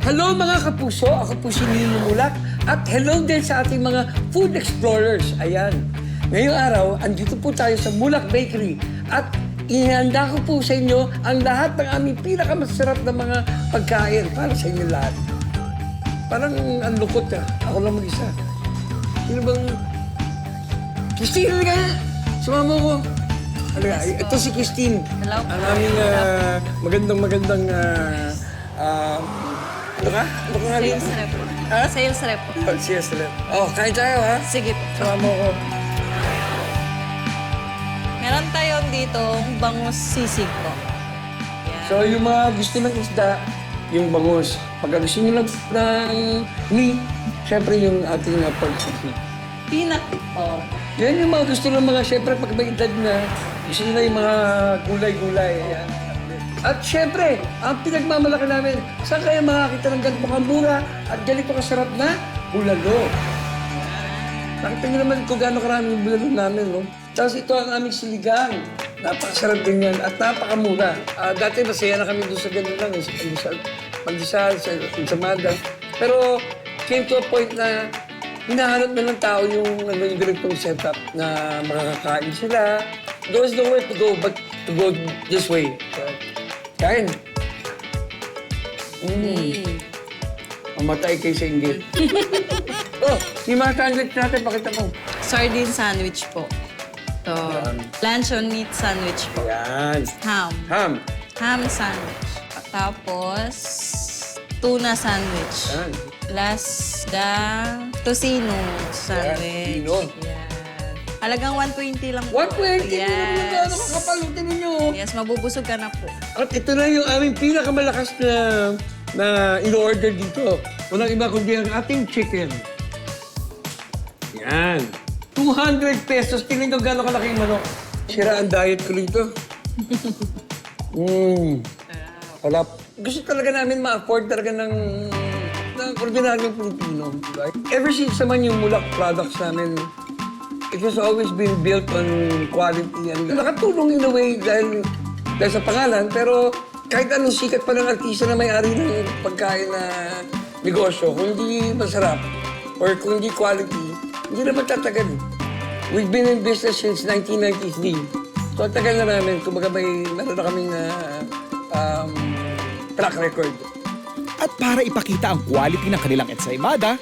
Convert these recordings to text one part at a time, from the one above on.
Hello mga kapuso, ako po si Nino Mulak at hello din sa ating mga food explorers. Ayan, ngayong araw, andito po tayo sa Mulak Bakery at ihanda ko po sa inyo ang lahat ng aming pinakamasarap na mga pagkain para sa inyo lahat. Parang ang lukot ka, ako lang mag-isa. Sino bang... Christine, halika nga! Sumama ko. Halika, ito si Christine. Hello. Ang aming magandang ano ka? Ano ka nga? Sales rep. Ha? Sales rep. Sales rep. Oh, kain tayo ha? Sige po. Sumama ko. Meron tayo dito bangus sisig po. Yan. So, yung mga gusto ng isda, yung bangus. Pagka gusto nyo lang ng meat, syempre yung ating pork sisig. Peanut po. Yan yung mga gusto ng mga, syempre pag may edad na, gusto nila yung mga gulay-gulay. Ayan. At syempre, ang pinagmamalaki namin, saan kayo makakita ng ganito kamura at ganito kasarap na bulalo? Nakita niyo naman kung gaano karami yung bulalo namin, no? Tapos ito ang aming siligang. Napakasarap din yan at napakamura. Dati masaya na kami doon sa ganun lang, pagdisal, sa ensamada. Pero came to a point na hinahanap na ng tao yung ganitong setup na makakakain sila. There is nowhere to go but to go this way. So, kain. Mamatay kayo sa inggit. Oh, yung mga sandwich natin, pakita mo. Sardine sandwich po. To luncheon meat sandwich po. Yan. Ham. Ham. Ham sandwich. Tapos tuna sandwich. Yan. Plus the tocino sandwich. tocino. Yan. Halagang 120 lang po. 120? Yes. Ano kakapalutin ninyo? Yes, mabubusog ka na po. At ito na yung aming pinakamalakas na in-order dito. Walang iba kundi ang ating chicken. Yan. 200 pesos. Tingnan nyo gano'ng kalaki yung manok. Sira ang diet ko rito. Wala. Gusto talaga namin ma-afford talaga ng ordinaryong Pilipino. Diba? Ever since naman yung Mulak products namin, it has always been built on quality. And nakatulong in a way dahil sa pangalan, pero kahit anong sikat pa ng artista na may-ari ng pagkain na negosyo, kung hindi masarap or kung hindi quality, hindi naman tatagal. We've been in business since 1993. So, tagal na namin. Kumbaga meron na kaming track record. At para ipakita ang quality ng kanilang ensaymada,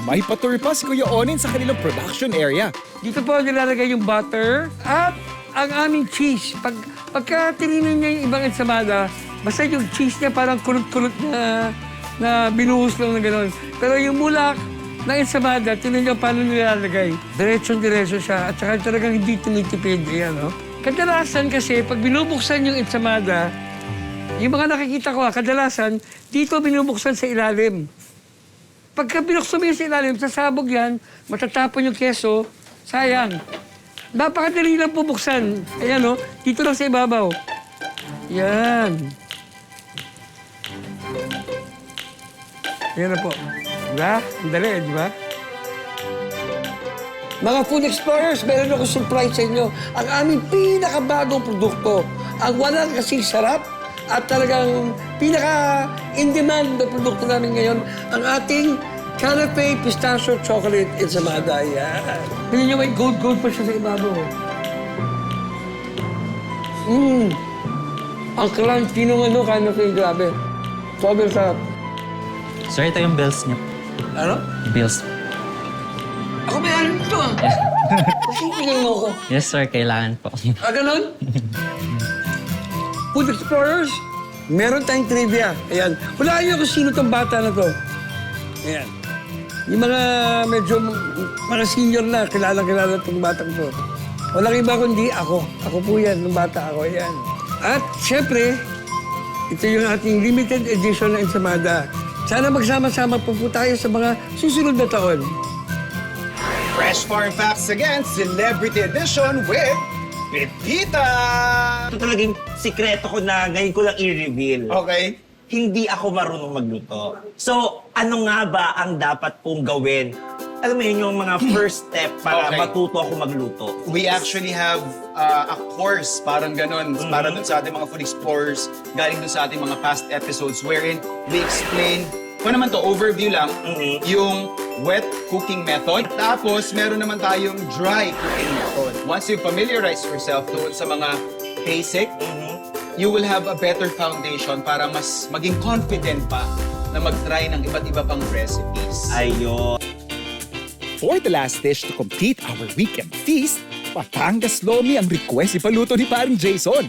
may patour pa si Kuya Onin sa kanilang production area. Dito po nilalagay yung butter at ang aming cheese. Pagka tinignan niya yung ibang ensamada, basta yung cheese niya parang kulot-kulot na binuhos lang na gano'n. Pero yung Mulak na ensamada, tingnan niyo paano nilalagay. Diretsong-diretso siya at saka talagang hindi tumitipid. Ayan, no? Kadalasan kasi, pag binubuksan yung ensamada, yung mga nakikita ko, kadalasan, dito binubuksan sa ilalim. Pagka binuksan mo yun sa ilalim, sasabog yan, matatapon yung keso, sayang. Napakadali lang po buksan. Ayan, no? Dito lang sa ibabaw. Yan. Yan na po. Diba? Ang dali, di ba? Mga food explorers, meron ako surprise sa inyo. Ang aming pinakabagong produkto. Ang walang kasing sarap at talagang pinaka-in-demand na produkto namin ngayon, ang ating Canapé Pistachio Chocolate Ensamada. Yan. Hindi nyo may gold pa siya sa ibabaw. Ang crunchy nung canapé, grabe. Sobrang sarap. Sir, ito yung bills niyo. Ano? Bills. Ako may alam ito ah. Tingnan mo ako. Yes, sir. Kailangan po. Ganun? Food explorers, meron tayong trivia. Ayan. Hulaan niyo kung sino tong bata na to. Ayan. Yung mga medyo, mga senior na, kilala itong batang to. Walang iba kundi ako. Ako po yan, nung bata ako. Ayan. At syempre, ito yung ating limited edition na ensamada. Sana magsama-sama po tayo sa mga susunod na taon. Fresh Farm Facts again, Celebrity Edition with Pepita! Ito talagang sikreto ko na ngayon ko lang i-reveal. Okay. Hindi ako marunong magluto. So, ano nga ba ang dapat pong gawin? Alam mo yun, yung mga first step para Okay. matuto ako magluto. We actually have a course, parang ganon, para dun sa ating mga food explorers, galing dun sa ating mga past episodes wherein we explain Kung naman to, overview lang, yung wet cooking method. Tapos, meron naman tayong dry cooking method. Once you familiarize yourself doon sa mga basic, you will have a better foundation para mas maging confident pa na mag-try ng iba't iba pang recipes. Ayun. For the last dish to complete our weekend feast, Batangas Lomi ang request ipaluto ni paring Jason.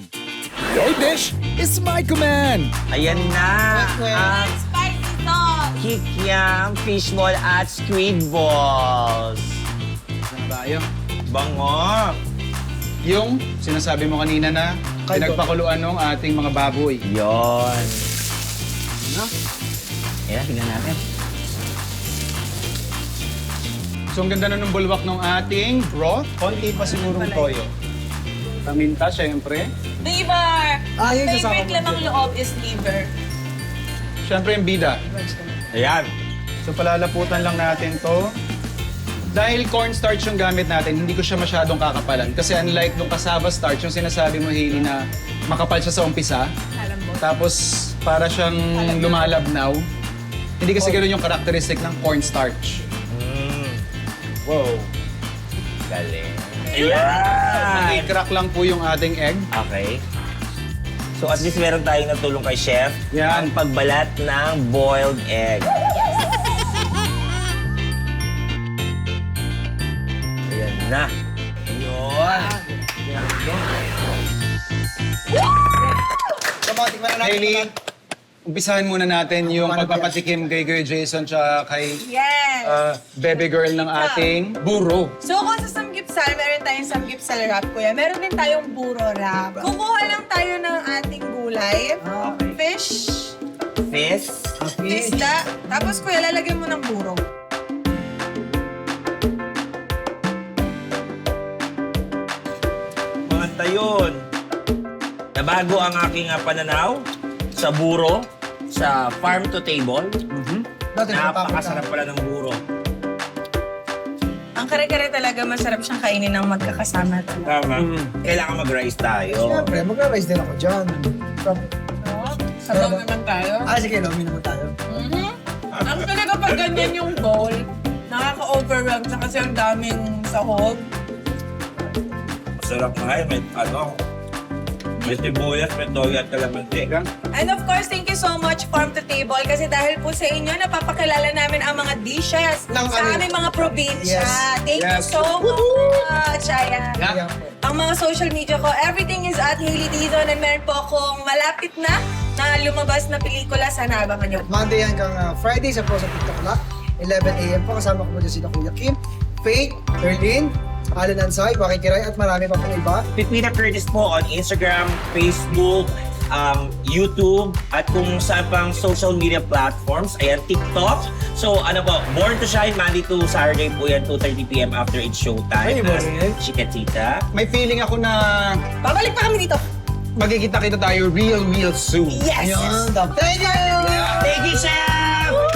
Your dish is my command! Ayan na. Ang Spicy sauce! kikiam, fishball at squid balls. Ano tayo? Bango. Yung sinasabi mo kanina na pinagpakuluan ng ating mga baboy. Yon. Ayan, tingnan natin. So, ang ganda na ng bulwak ng ating broth. Konti pa sigurong toyo. Paminta, syempre. Liver! Favorite lamang loob is liver. Syempre yung bida. Ayan. So, palalaputan lang natin to. Dahil cornstarch yung gamit natin, hindi ko siya masyadong kakapalan. Kasi unlike nung cassava starch, yung sinasabi mo, Hailey, na makapal siya sa umpisa. Tapos, para siyang lumalabnaw. Hindi kasi ganoon yung characteristic ng cornstarch. Wow. Galing. Ayan. I-crack lang po yung ating egg. Okay. So at least meron tayong natulong kay Chef. Yan. Ang pagbalat ng boiled egg. Ayan na. Ayun. Hailey, umpisahan muna natin yung pagpapatikim kay Kuya Jason tsaka kay Yes! baby girl ng ating buro. So kung sa samgipsal, meron tayong samgipsal wrap, kuya. Meron din tayong buro wrap. Kukuha lang tayo ng ating gulay, fish, isda, tapos kuya, lalagyan mo ng buro. Mga yun. Nabago ang aking pananaw sa buro, sa farm to table. Napakasarap pala ng buro. Ang kare-kare talaga, masarap siyang kainin ng magkakasama. Tama. Kailangan mag-rice tayo. Siyempre, magra-rice din ako dyan. Sabaw naman tayo. Sige, lomi naman tayo. Ang talaga pag ganyan yung bowl, nakaka-overwhelm siya kasi ang daming sahog. Masarap nga may may sibuyas, may toyo at kalamansi. And of course, thank you so much, Farm to Table, kasi dahil po sa inyo, napapakilala namin ang mga dishes sa aming mga probinsya. Yes. Thank you so much. Ayan. Ang mga social media ko, everything is at Hailey Dizon, and meron po akong malapit na lumabas na pelikula. Sana abangan nyo. Monday hanggang Friday sa Pro sa TikTok Clock. 11 a.m. po. Kasama ko po dyan sila Kuya Kim, Faith, Erlyn, Alan Ansay, Wakikiray, at marami pa pong iba. Pipita Curtis po on Instagram, Facebook, YouTube, at kung saan pang social media platforms. Ayan, TikTok. So, ano po, Born to Shine, Monday to Saturday po yan, 2:30 p.m. after it's showtime. Ay, As Born. Chikatita. May feeling ako na Babalik pa kami dito. magkikita-kita tayo real soon. Yes! Thank you! Thank you, Chef!